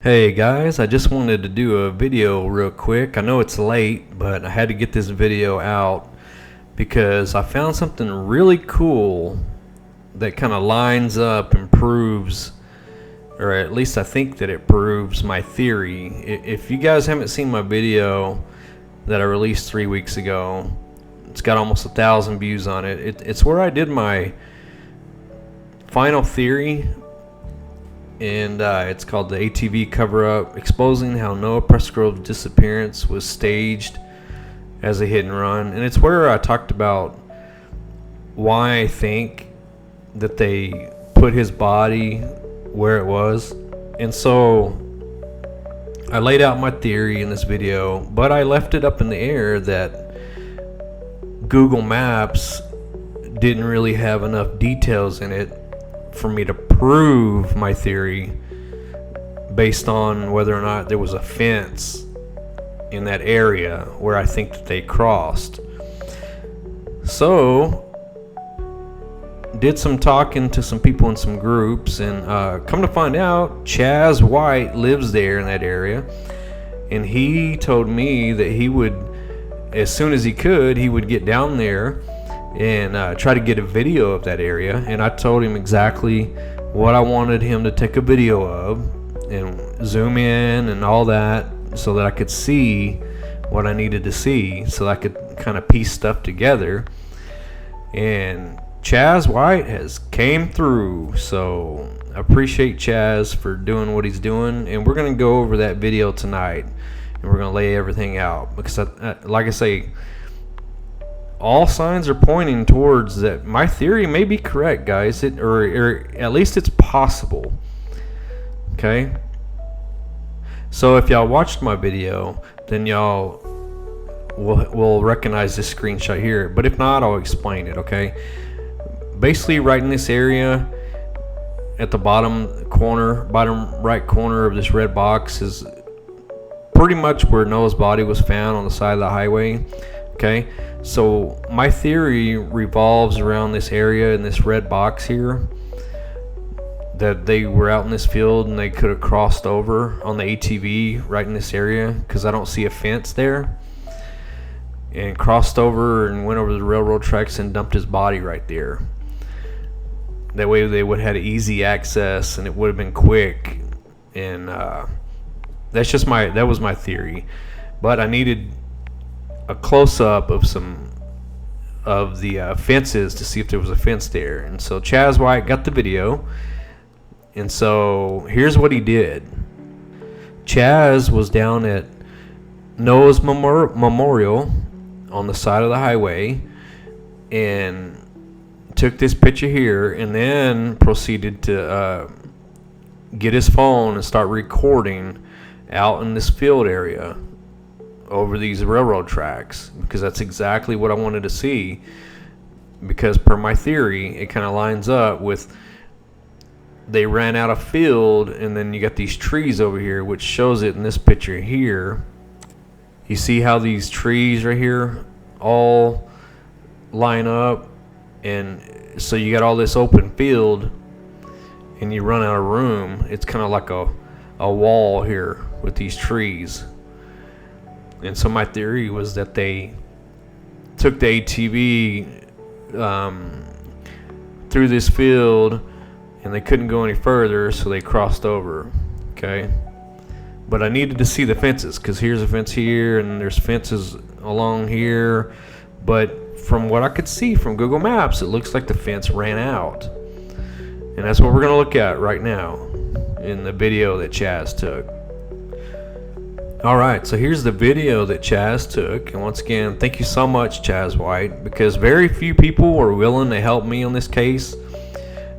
Hey guys, I just wanted to do a video real quick. I know it's late, but I had to get this video out because I found something really cool that kind of lines up and proves, or at least I think that it proves my theory. If you guys haven't seen my video that I released 3 weeks ago, it's got almost 1,000 views on it. It's where I did my final theory, and it's called the ATV cover-up, exposing how Noah Presgrove's disappearance was staged as a hit and run. And it's where I talked about why I think that they put his body where it was. And so I laid out my theory in this video, but I left it up in the air that Google Maps didn't really have enough details in it for me to prove my theory based on whether or not there was a fence in that area where I think that they crossed. So did some talking to some people in some groups, and come to find out Chaz White lives there in that area, and he told me that he would, as soon as he could, he would get down there and try to get a video of that area. And I told him exactly what I wanted him to take a video of and zoom in and all that, so that I could see what I needed to see, so that I could kind of piece stuff together. And Chaz White has came through, so I appreciate Chaz for doing what he's doing. And we're going to go over that video tonight, and we're going to lay everything out, because like I say, all signs are pointing towards that my theory may be correct, guys. Or at least it's possible. Okay? So if y'all watched my video, then y'all will recognize this screenshot here. But if not, I'll explain it, okay? Basically, right in this area, at the bottom right corner of this red box is pretty much where Noah's body was found, on the side of the highway. Okay, so my theory revolves around this area in this red box here, that they were out in this field and they could have crossed over on the ATV right in this area, because I don't see a fence there, and crossed over and went over the railroad tracks and dumped his body right there. That way they would have had easy access and it would have been quick. And that was my theory. But I needed a close-up of some of the fences to see if there was a fence there. And so Chaz White got the video, and so here's what he did. Chaz was down at Noah's Memorial on the side of the highway and took this picture here, and then proceeded to get his phone and start recording out in this field area over these railroad tracks, because that's exactly what I wanted to see. Because per my theory, it kind of lines up with, they ran out of field, and then you got these trees over here, which shows it in this picture here. You see how these trees right here all line up, and so you got all this open field, and you run out of room. It's kind of like a wall here with these trees. And so my theory was that they took the ATV through this field, and they couldn't go any further, so they crossed over. Okay, but I needed to see the fences, because here's a fence here, and there's fences along here. But from what I could see from Google Maps, it looks like the fence ran out. And that's what we're going to look at right now in the video that Chaz took. Alright, so here's the video that Chaz took. And once again, thank you so much, Chaz White, because very few people were willing to help me on this case.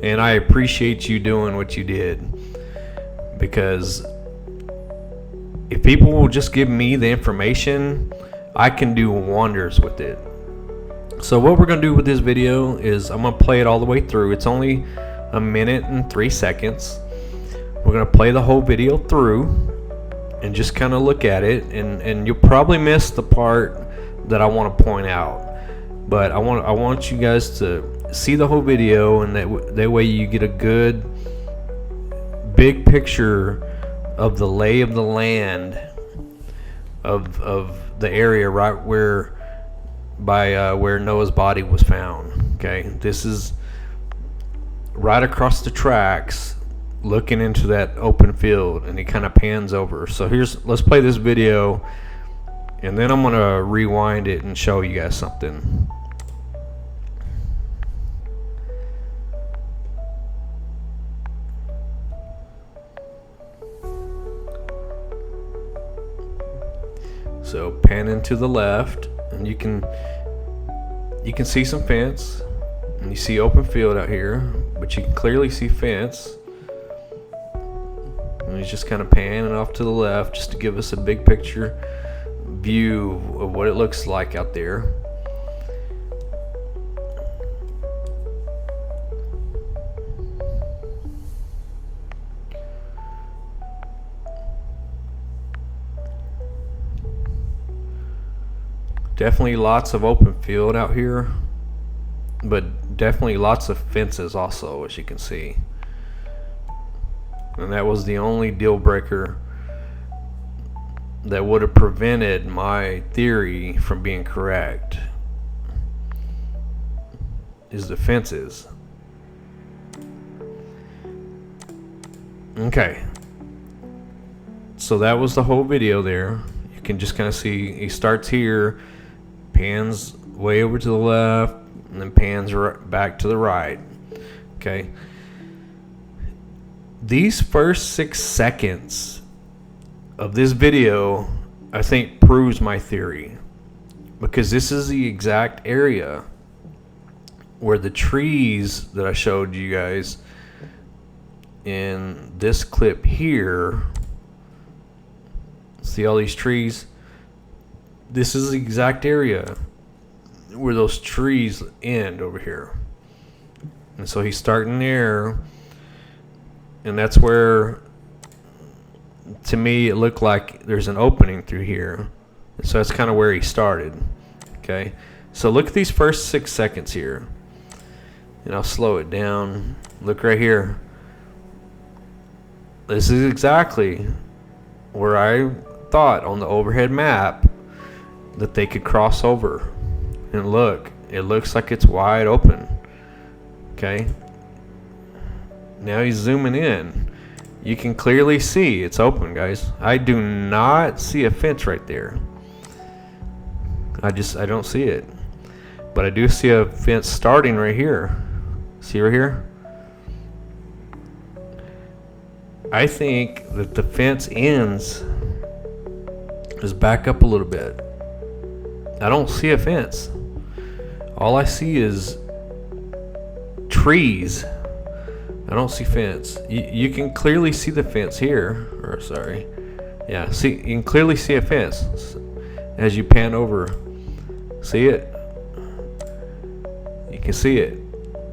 And I appreciate you doing what you did, because if people will just give me the information, I can do wonders with it. So what we're going to do with this video is I'm going to play it all the way through. It's only 1 minute and 3 seconds. We're going to play the whole video through and just kind of look at it, and you'll probably miss the part that I want to point out. But I want you guys to see the whole video, and that way you get a good big picture of the lay of the land of the area right where where Noah's body was found. Okay, this is right across the tracks, looking into that open field, and he kind of pans over. So let's play this video, and then I'm gonna rewind it and show you guys something. So panning to the left, and you can see some fence, and you see open field out here, but you can clearly see fence. And he's just kind of panning off to the left just to give us a big picture view of what it looks like out there. Definitely lots of open field out here, but definitely lots of fences also, as you can see. And that was the only deal breaker that would have prevented my theory from being correct, is the fences. Okay, so that was the whole video there. You can just kind of see he starts here, pans way over to the left, and then pans back to the right. Okay, these first 6 seconds of this video, I think, proves my theory, because this is the exact area where the trees that I showed you guys in this clip here, see all these trees? This is the exact area where those trees end over here. And so he's starting there, and that's where, to me, it looked like there's an opening through here. And so that's kind of where he started. Okay, so look at these first 6 seconds here, and I'll slow it down. Look right here. This is exactly where I thought on the overhead map that they could cross over. And look, it looks like it's wide open. Okay, now he's zooming in. You can clearly see it's open, guys. I do not see a fence right there. I don't see it, but I do see a fence starting right here. See right here? I think that the fence ends, just back up a little bit. I don't see a fence. All I see is trees. I don't see fence. You can clearly see the fence here. Or sorry. Yeah, see, you can clearly see a fence as you pan over. See it? You can see it.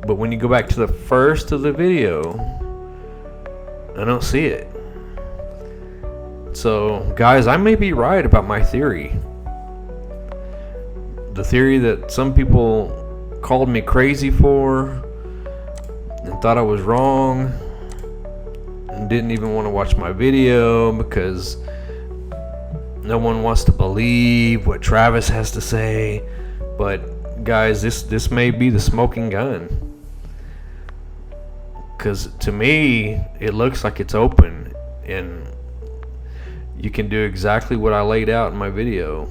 But when you go back to the first of the video, I don't see it. So, guys, I may be right about my theory. The theory that some people called me crazy for and thought I was wrong and didn't even want to watch my video because no one wants to believe what Travis has to say. But guys, this may be the smoking gun, because to me it looks like it's open and you can do exactly what I laid out in my video.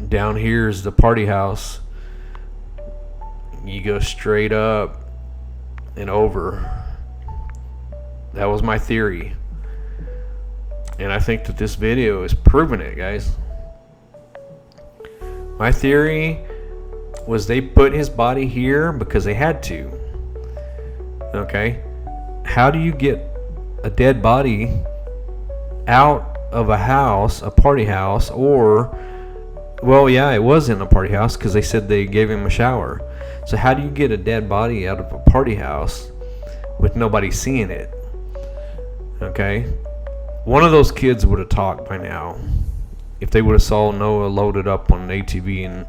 Down here is the party house. You go straight up and over. That was my theory, and I think that this video is proving it, guys. My theory was they put his body here because they had to. Okay, how do you get a dead body out of a house, a party house, or, well, yeah, it was in a party house because they said they gave him a shower. So how do you get a dead body out of a party house with nobody seeing it? Okay, one of those kids would have talked by now if they would have saw Noah loaded up on an ATV and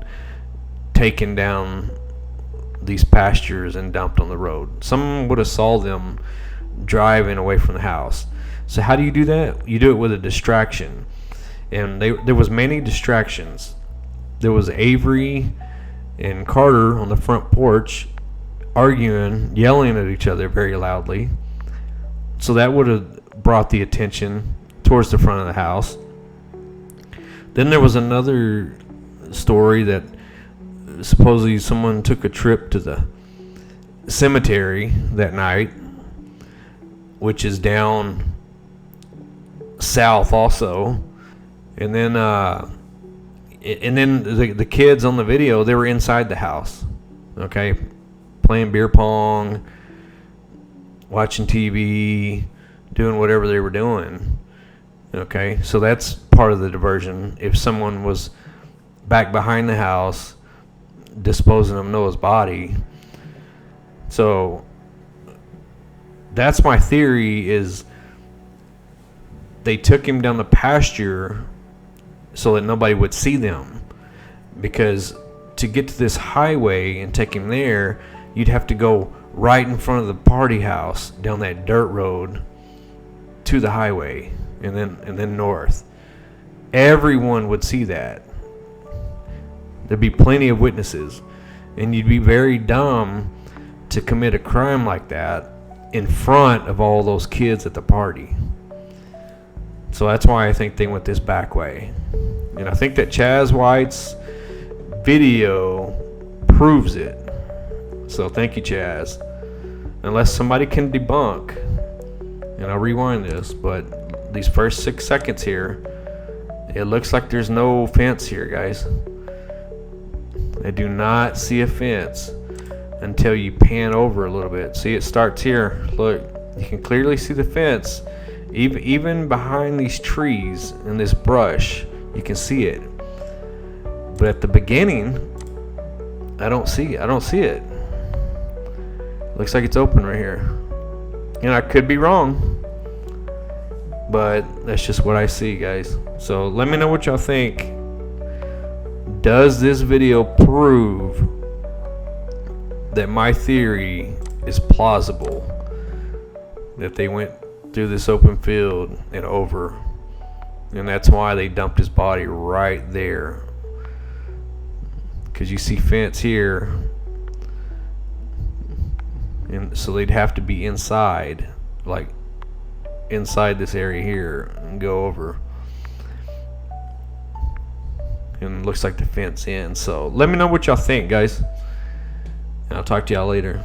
taken down these pastures and dumped on the road. Some would have saw them driving away from the house. So how do you do that? You do it with a distraction. And there was many distractions. There was Avery and Carter on the front porch arguing, yelling at each other very loudly. So that would have brought the attention towards the front of the house. Then there was another story that supposedly someone took a trip to the cemetery that night, which is down south also. And then the kids on the video, they were inside the house, okay, playing beer pong, watching TV, doing whatever they were doing. Okay, so that's part of the diversion. If someone was back behind the house disposing of Noah's body. So that's my theory, is they took him down the pasture so that nobody would see them. Because to get to this highway and take him there, you'd have to go right in front of the party house down that dirt road to the highway and then north. Everyone would see that. There'd be plenty of witnesses, and you'd be very dumb to commit a crime like that in front of all those kids at the party. So that's why I think they went this back way. And I think that Chaz White's video proves it. So thank you, Chaz. Unless somebody can debunk, and I'll rewind this, but these first 6 seconds here, it looks like there's no fence here, guys. I do not see a fence until you pan over a little bit. See, it starts here. Look, you can clearly see the fence. Even behind these trees and this brush, you can see it. But at the beginning, I don't see it. Looks like it's open right here. And I could be wrong, but that's just what I see, guys. So let me know what y'all think. Does this video prove that my theory is plausible, that they went through this open field and over, and that's why they dumped his body right there? Because you see fence here, and so they'd have to be inside, like inside this area here, and go over. And it looks like the fence in. So let me know what y'all think, guys, and I'll talk to y'all later.